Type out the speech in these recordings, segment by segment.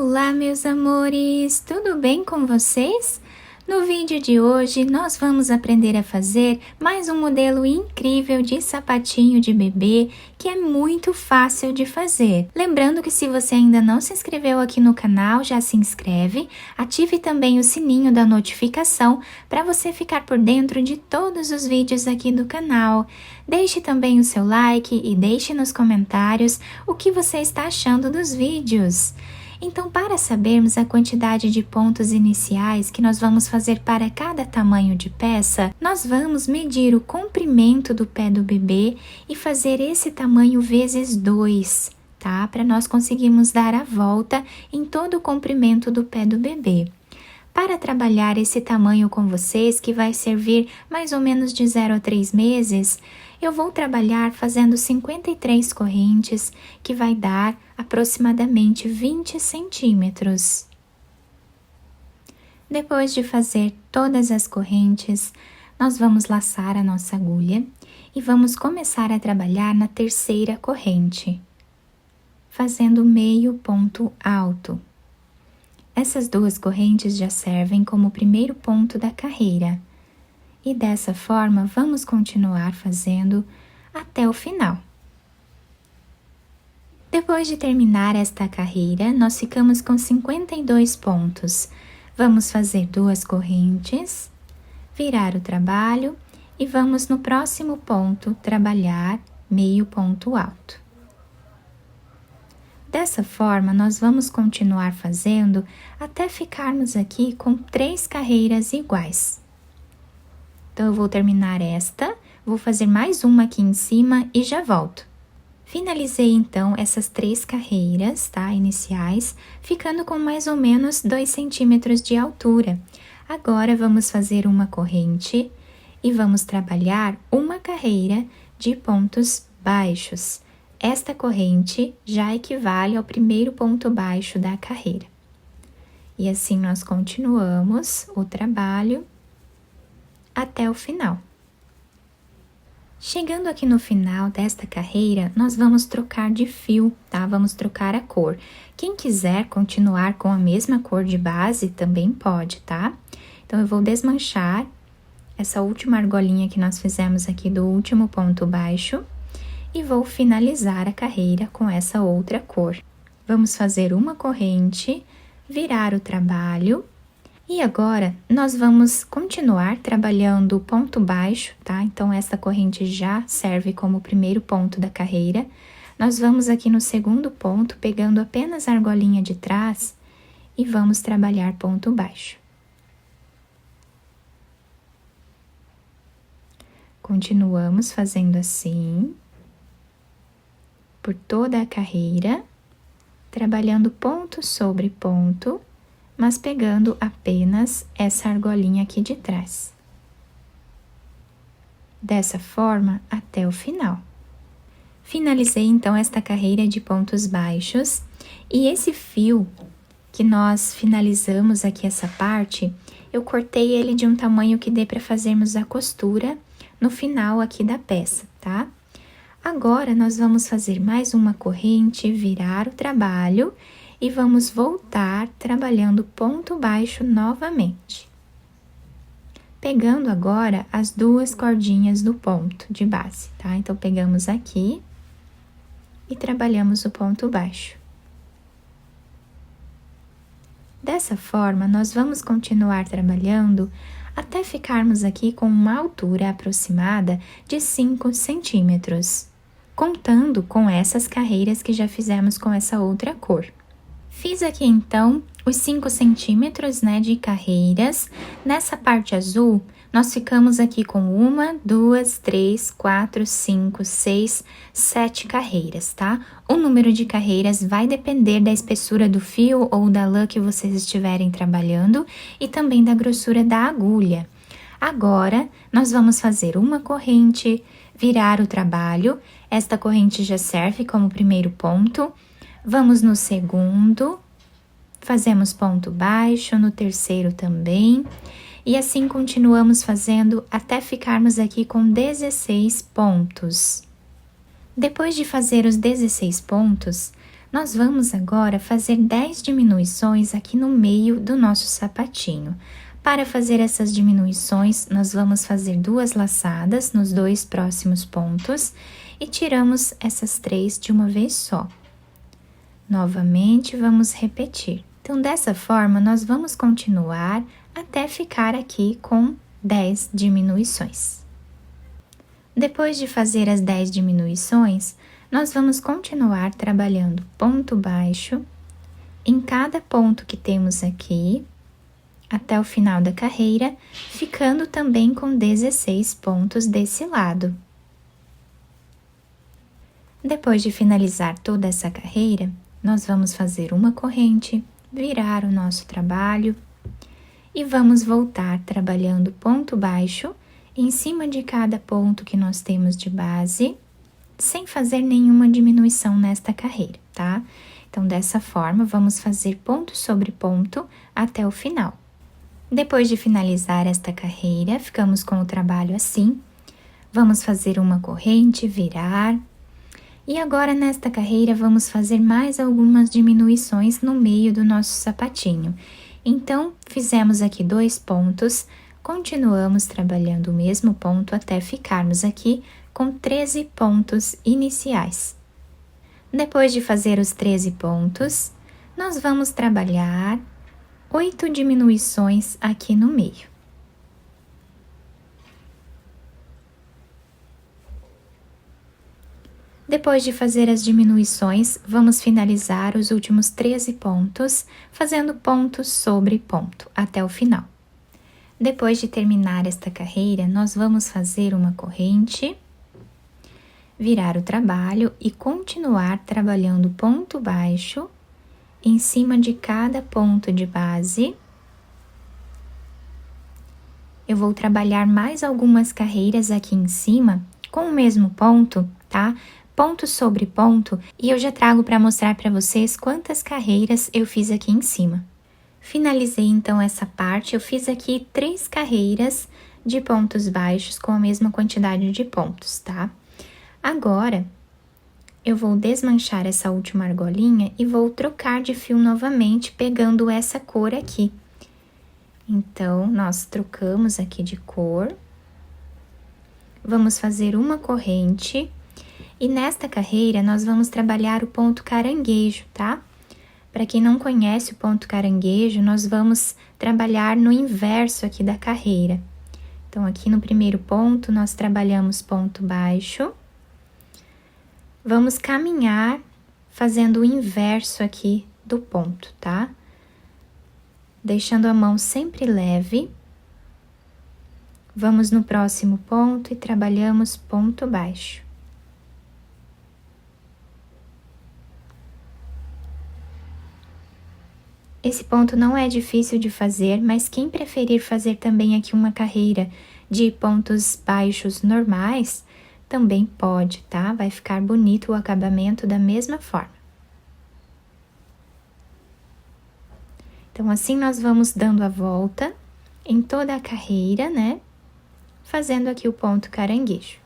Olá, meus amores! Tudo bem com vocês? No vídeo de hoje, nós vamos aprender a fazer mais um modelo incrível de sapatinho de bebê, que é muito fácil de fazer. Lembrando que se você ainda não se inscreveu aqui no canal, já se inscreve, ative também o sininho da notificação para você ficar por dentro de todos os vídeos aqui do canal. Deixe também o seu like e deixe nos comentários o que você está achando dos vídeos. Então, para sabermos a quantidade de pontos iniciais que nós vamos fazer para cada tamanho de peça, nós vamos medir o comprimento do pé do bebê e fazer esse tamanho vezes 2, tá? Para nós conseguirmos dar a volta em todo o comprimento do pé do bebê. Para trabalhar esse tamanho com vocês, que vai servir mais ou menos de 0 a 3 meses, eu vou trabalhar fazendo 53 correntes, que vai dar aproximadamente 20 centímetros. Depois de fazer todas as correntes, nós vamos laçar a nossa agulha e vamos começar a trabalhar na terceira corrente, fazendo meio ponto alto. Essas duas correntes já servem como primeiro ponto da carreira. E dessa forma, vamos continuar fazendo até o final. Depois de terminar esta carreira, nós ficamos com 52 pontos. Vamos fazer duas correntes, virar o trabalho e vamos no próximo ponto trabalhar meio ponto alto. Dessa forma, nós vamos continuar fazendo até ficarmos aqui com 3 carreiras iguais. Então, eu vou terminar esta, vou fazer mais uma aqui em cima e já volto. Finalizei, então, essas 3 carreiras, tá? Iniciais, ficando com mais ou menos 2 centímetros de altura. Agora, vamos fazer uma corrente e vamos trabalhar uma carreira de pontos baixos. Esta corrente já equivale ao primeiro ponto baixo da carreira. E assim nós continuamos o trabalho até o final. Chegando aqui no final desta carreira, nós vamos trocar de fio, tá? Vamos trocar a cor. Quem quiser continuar com a mesma cor de base, também pode, tá? Então, eu vou desmanchar essa última argolinha que nós fizemos aqui do último ponto baixo e vou finalizar a carreira com essa outra cor. Vamos fazer uma corrente, virar o trabalho e agora nós vamos continuar trabalhando o ponto baixo, tá? Então, essa corrente já serve como primeiro ponto da carreira. Nós vamos aqui no segundo ponto, pegando apenas a argolinha de trás e vamos trabalhar ponto baixo. Continuamos fazendo assim por toda a carreira, trabalhando ponto sobre ponto, mas pegando apenas essa argolinha aqui de trás. Dessa forma, até o final. Finalizei, então, esta carreira de pontos baixos, e esse fio que nós finalizamos aqui essa parte, eu cortei ele de um tamanho que dê para fazermos a costura no final aqui da peça, tá? Agora, nós vamos fazer mais uma corrente, virar o trabalho e vamos voltar trabalhando ponto baixo novamente. Pegando agora as duas cordinhas do ponto de base, tá? Então, pegamos aqui e trabalhamos o ponto baixo. Dessa forma, nós vamos continuar trabalhando até ficarmos aqui com uma altura aproximada de 5 centímetros. Contando com essas carreiras que já fizemos com essa outra cor. Fiz aqui, então, os 5 centímetros, né, de carreiras. Nessa parte azul, nós ficamos aqui com 1, 2, 3, 4, 5, 6, 7 carreiras, tá? O número de carreiras vai depender da espessura do fio ou da lã que vocês estiverem trabalhando e também da grossura da agulha. Agora, nós vamos fazer uma corrente, virar o trabalho. Esta corrente já serve como primeiro ponto. Vamos no segundo, fazemos ponto baixo, no terceiro também. E assim continuamos fazendo até ficarmos aqui com 16 pontos. Depois de fazer os 16 pontos, Nós vamos agora fazer 10 diminuições aqui no meio do nosso sapatinho. Para fazer essas diminuições, nós vamos fazer 2 laçadas nos 2 próximos pontos e tiramos essas 3 de uma vez só. Novamente, vamos repetir. Então, dessa forma, nós vamos continuar até ficar aqui com 10 diminuições. Depois de fazer as 10 diminuições, nós vamos continuar trabalhando ponto baixo em cada ponto que temos aqui, até o final da carreira, ficando também com 16 pontos desse lado. Depois de finalizar toda essa carreira, nós vamos fazer uma corrente, virar o nosso trabalho e vamos voltar trabalhando ponto baixo em cima de cada ponto que nós temos de base, sem fazer nenhuma diminuição nesta carreira, tá? Então, dessa forma, vamos fazer ponto sobre ponto até o final. Depois de finalizar esta carreira, ficamos com o trabalho assim. Vamos fazer uma corrente, virar. E agora, nesta carreira, vamos fazer mais algumas diminuições no meio do nosso sapatinho. Então, fizemos aqui 2 pontos, continuamos trabalhando o mesmo ponto até ficarmos aqui com 13 pontos iniciais. Depois de fazer os 13 pontos, nós vamos trabalhar 8 diminuições aqui no meio. Depois de fazer as diminuições, vamos finalizar os últimos 13 pontos, fazendo ponto sobre ponto, até o final. Depois de terminar esta carreira, nós vamos fazer uma corrente, virar o trabalho e continuar trabalhando ponto baixo em cima de cada ponto de base. Eu vou trabalhar mais algumas carreiras aqui em cima com o mesmo ponto, tá? Ponto sobre ponto, e eu já trago para mostrar para vocês quantas carreiras eu fiz aqui em cima. Finalizei então essa parte, eu fiz aqui 3 carreiras de pontos baixos com a mesma quantidade de pontos, tá? Agora, eu vou desmanchar essa última argolinha e vou trocar de fio novamente, pegando essa cor aqui. Então, nós trocamos aqui de cor. Vamos fazer uma corrente. E nesta carreira, nós vamos trabalhar o ponto caranguejo, tá? Para quem não conhece o ponto caranguejo, nós vamos trabalhar no inverso aqui da carreira. Então, aqui no primeiro ponto, nós trabalhamos ponto baixo. Vamos caminhar fazendo o inverso aqui do ponto, tá? Deixando a mão sempre leve. Vamos no próximo ponto e trabalhamos ponto baixo. Esse ponto não é difícil de fazer, mas quem preferir fazer também aqui uma carreira de pontos baixos normais, também pode, tá? Vai ficar bonito o acabamento da mesma forma. Então, assim nós vamos dando a volta em toda a carreira, né? Fazendo aqui o ponto caranguejo.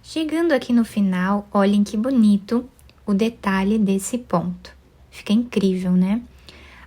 Chegando aqui no final, olhem que bonito o detalhe desse ponto. Fica incrível, né?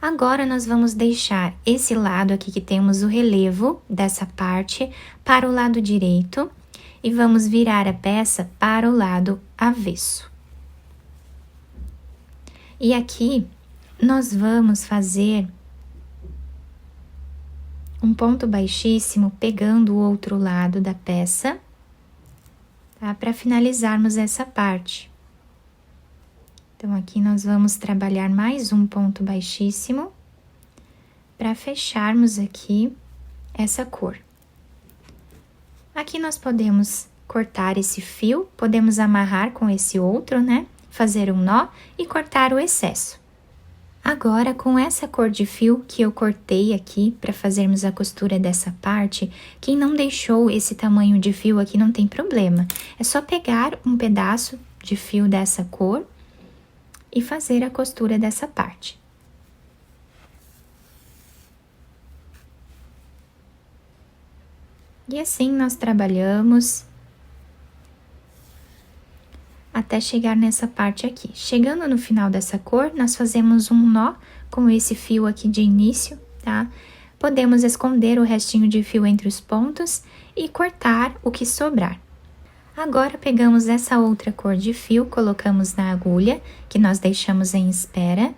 Agora, nós vamos deixar esse lado aqui que temos o relevo dessa parte para o lado direito e vamos virar a peça para o lado avesso. E aqui, nós vamos fazer um ponto baixíssimo pegando o outro lado da peça, tá? Para finalizarmos essa parte. Então, aqui nós vamos trabalhar mais um ponto baixíssimo para fecharmos aqui essa cor. Aqui nós podemos cortar esse fio, podemos amarrar com esse outro, né? Fazer um nó e cortar o excesso. Agora, com essa cor de fio que eu cortei aqui para fazermos a costura dessa parte, quem não deixou esse tamanho de fio aqui não tem problema. É só pegar um pedaço de fio dessa cor e fazer a costura dessa parte. E assim nós trabalhamos até chegar nessa parte aqui. Chegando no final dessa cor, nós fazemos um nó com esse fio aqui de início, tá? Podemos esconder o restinho de fio entre os pontos e cortar o que sobrar. Agora, pegamos essa outra cor de fio, colocamos na agulha, que nós deixamos em espera,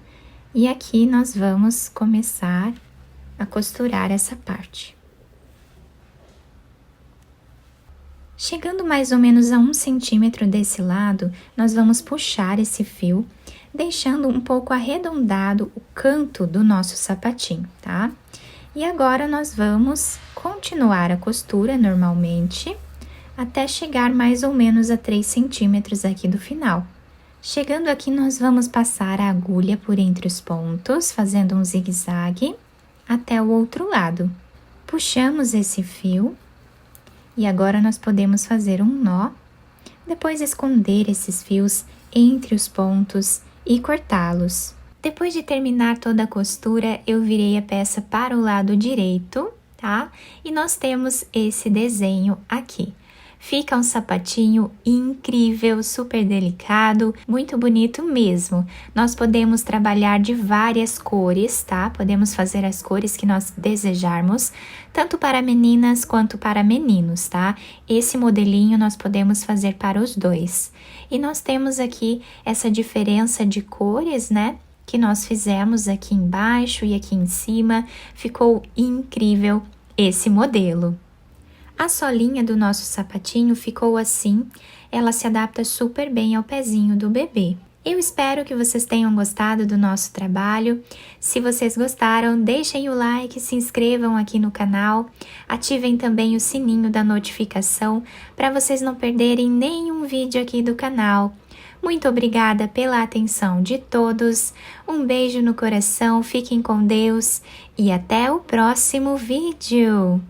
e aqui nós vamos começar a costurar essa parte. Chegando mais ou menos a 1 centímetro desse lado, nós vamos puxar esse fio, deixando um pouco arredondado o canto do nosso sapatinho, tá? E agora, nós vamos continuar a costura normalmente, até chegar mais ou menos a 3 centímetros aqui do final. Chegando aqui, nós vamos passar a agulha por entre os pontos, fazendo um zigue-zague até o outro lado. Puxamos esse fio e agora nós podemos fazer um nó, depois esconder esses fios entre os pontos e cortá-los. Depois de terminar toda a costura, eu virei a peça para o lado direito, tá? E nós temos esse desenho aqui. Fica um sapatinho incrível, super delicado, muito bonito mesmo. Nós podemos trabalhar de várias cores, tá? Podemos fazer as cores que nós desejarmos, tanto para meninas quanto para meninos, tá? Esse modelinho nós podemos fazer para os dois. E nós temos aqui essa diferença de cores, né? Que nós fizemos aqui embaixo e aqui em cima. Ficou incrível esse modelo. A solinha do nosso sapatinho ficou assim, ela se adapta super bem ao pezinho do bebê. Eu espero que vocês tenham gostado do nosso trabalho. Se vocês gostaram, deixem o like, se inscrevam aqui no canal, ativem também o sininho da notificação para vocês não perderem nenhum vídeo aqui do canal. Muito obrigada pela atenção de todos, um beijo no coração, fiquem com Deus e até o próximo vídeo!